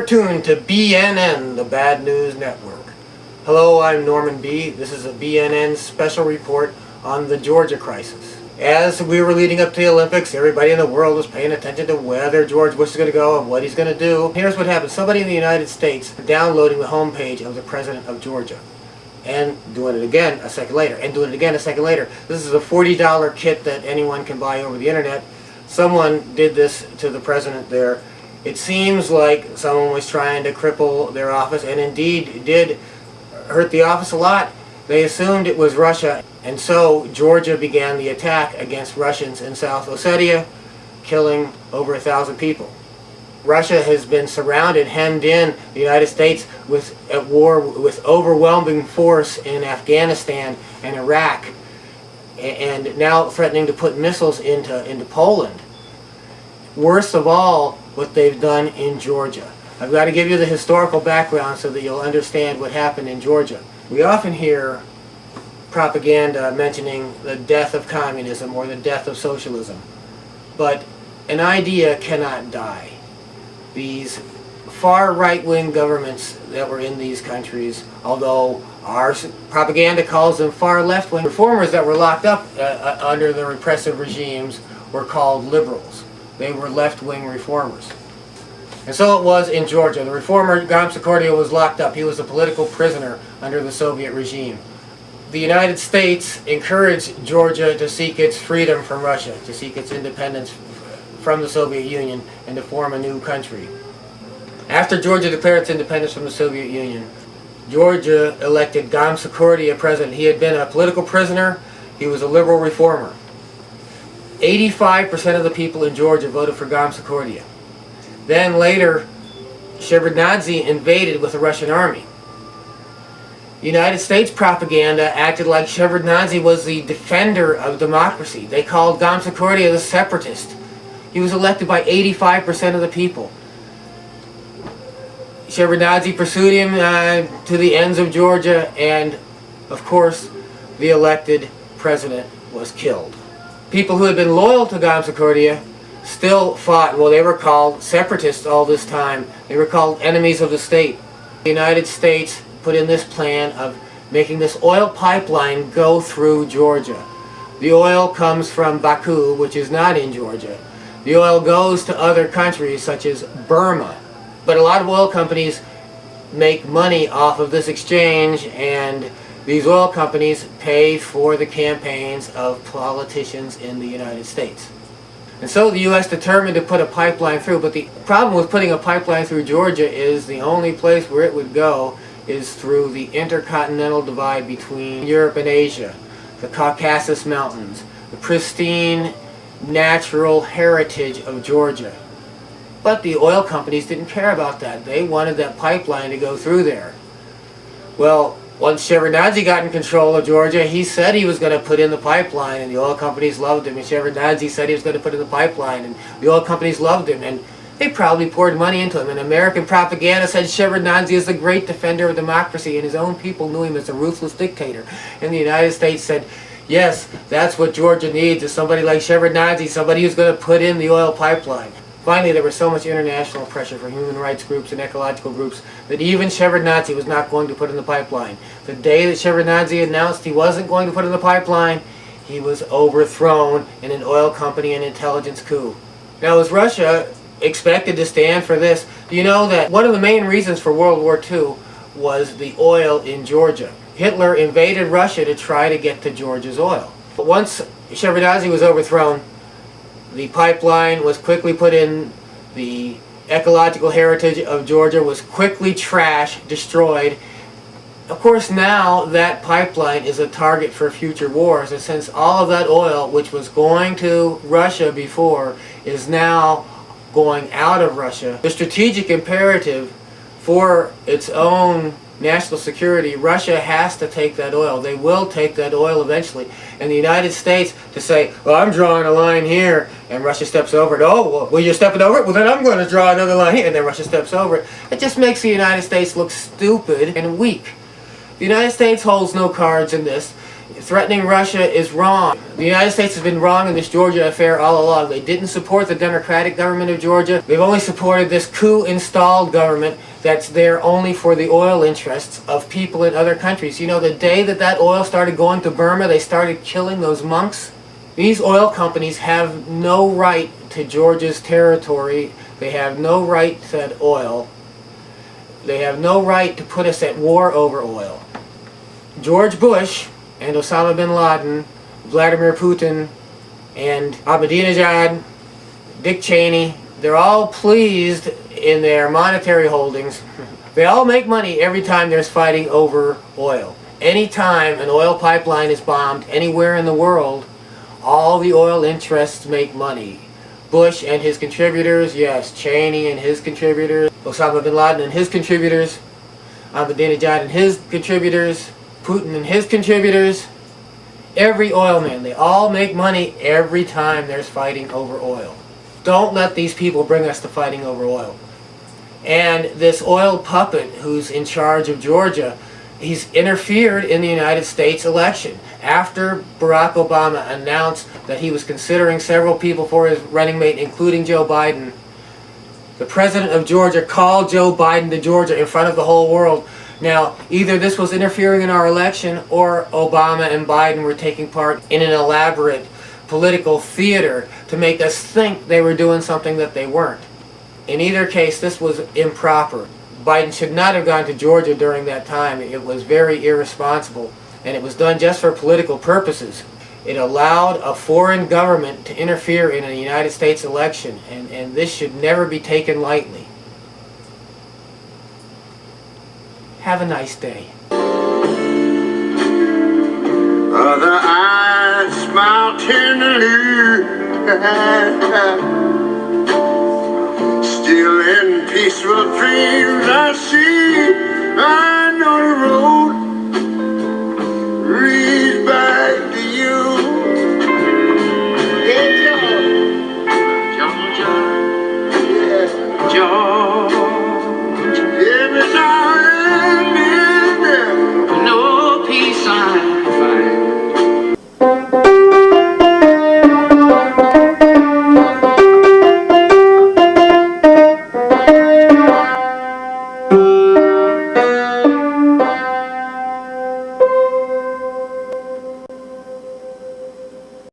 tuned to BNN, the Bad News Network. Hello, I'm Norman B. This is a BNN special report on the Georgia crisis. As we were leading up to the Olympics, everybody in the world was paying attention to whether George Bush is going to go and what he's going to do. Here's what happened. Somebody in the United States downloading the homepage of the president of Georgia and doing it again a second later, and doing it again a second later. This is a $40 kit that anyone can buy over the internet. Someone did this to the president there. It seems like someone was trying to cripple their office, and indeed did hurt the office a lot. They assumed it was Russia, and so Georgia began the attack against Russians in South Ossetia, killing over 1,000 people. Russia has been surrounded, hemmed in, the United States with at war with overwhelming force in Afghanistan and Iraq, and now threatening to put missiles into Poland. Worst of all, what they've done in Georgia. I've got to give you the historical background so that you'll understand what happened in Georgia. We often hear propaganda mentioning the death of communism or the death of socialism, but an idea cannot die. These far right-wing governments that were in these countries, although our propaganda calls them far left-wing, reformers that were locked up under the repressive regimes were called liberals. They were left-wing reformers. And so it was in Georgia. The reformer Gamsakhurdia was locked up. He was a political prisoner under the Soviet regime. The United States encouraged Georgia to seek its freedom from Russia, to seek its independence from the Soviet Union, and to form a new country. After Georgia declared its independence from the Soviet Union, Georgia elected Gamsakhurdia president. He had been a political prisoner. He was a liberal reformer. 85% of the people in Georgia voted for Gamsakhurdia. Then later, Shevardnadze invaded with the Russian army. United States propaganda acted like Shevardnadze was the defender of democracy. They called Gamsakhurdia the separatist. He was elected by 85% of the people. Shevardnadze pursued him to the ends of Georgia, and of course, the elected president was killed. People who had been loyal to Gamsakhurdia still fought. Well, they were called separatists all this time. They were called enemies of the state. The United States put in this plan of making this oil pipeline go through Georgia. The oil comes from Baku, which is not in Georgia. The oil goes to other countries such as Burma. But a lot of oil companies make money off of this exchange, and these oil companies pay for the campaigns of politicians in the United States. And so the U.S. determined to put a pipeline through, but the problem with putting a pipeline through Georgia is the only place where it would go is through the intercontinental divide between Europe and Asia, the Caucasus Mountains, the pristine natural heritage of Georgia. But the oil companies didn't care about that. They wanted that pipeline to go through there. Well, once Shevardnadze got in control of Georgia, he said he was going to put in the pipeline, and the oil companies loved him. And Shevardnadze said he was going to put in the pipeline, and the oil companies loved him, and they probably poured money into him. And American propaganda said Shevardnadze is the great defender of democracy, and his own people knew him as a ruthless dictator. And the United States said, yes, that's what Georgia needs, is somebody like Shevardnadze, somebody who's going to put in the oil pipeline. Finally, there was so much international pressure from human rights groups and ecological groups that even Shevardnadze was not going to put in the pipeline. The day that Shevardnadze announced he wasn't going to put in the pipeline, he was overthrown in an oil company and intelligence coup. Now, was Russia expected to stand for this? Do you know that one of the main reasons for World War II was the oil in Georgia? Hitler invaded Russia to try to get to Georgia's oil. But once Shevardnadze was overthrown, the pipeline was quickly put in, the ecological heritage of Georgia was quickly trashed, destroyed. Of course, now that pipeline is a target for future wars, and since all of that oil, which was going to Russia before, is now going out of Russia, the strategic imperative for its own national security, Russia has to take that oil. They will take that oil eventually. And the United States to say, well, I'm drawing a line here, and Russia steps over it. Oh, well, you're stepping over it? Well, then I'm going to draw another line here, and then Russia steps over it. It just makes the United States look stupid and weak. The United States holds no cards in this. Threatening Russia is wrong. The United States has been wrong in this Georgia affair all along. They didn't support the democratic government of Georgia. They've only supported this coup-installed government that's there only for the oil interests of people in other countries. You know, the day that that oil started going to Burma, they started killing those monks. These oil companies have no right to Georgia's territory. They have no right to that oil. They have no right to put us at war over oil. George Bush and Osama bin Laden, Vladimir Putin, and Ahmadinejad, Dick Cheney, they're all pleased in their monetary holdings. They all make money every time there's fighting over oil. Anytime an oil pipeline is bombed anywhere in the world, all the oil interests make money. Bush and his contributors, yes, Cheney and his contributors, Osama bin Laden and his contributors, Ahmadinejad and his contributors, Putin and his contributors, every oil man, they all make money every time there's fighting over oil. Don't let these people bring us to fighting over oil. And this oil puppet who's in charge of Georgia, he's interfered in the United States election. After Barack Obama announced that he was considering several people for his running mate, including Joe Biden, the president of Georgia called Joe Biden to Georgia in front of the whole world. Now, either this was interfering in our election, or Obama and Biden were taking part in an elaborate political theater to make us think they were doing something that they weren't. In either case, this was improper. Biden should not have gone to Georgia during that time. It was very irresponsible, and it was done just for political purposes. It allowed a foreign government to interfere in a United States election, and this should never be taken lightly. Have a nice day. Other eyes smile tenderly, still in peaceful dreams I see. I know the road leads back to you. Yeah, Georgia. Yeah, Georgia.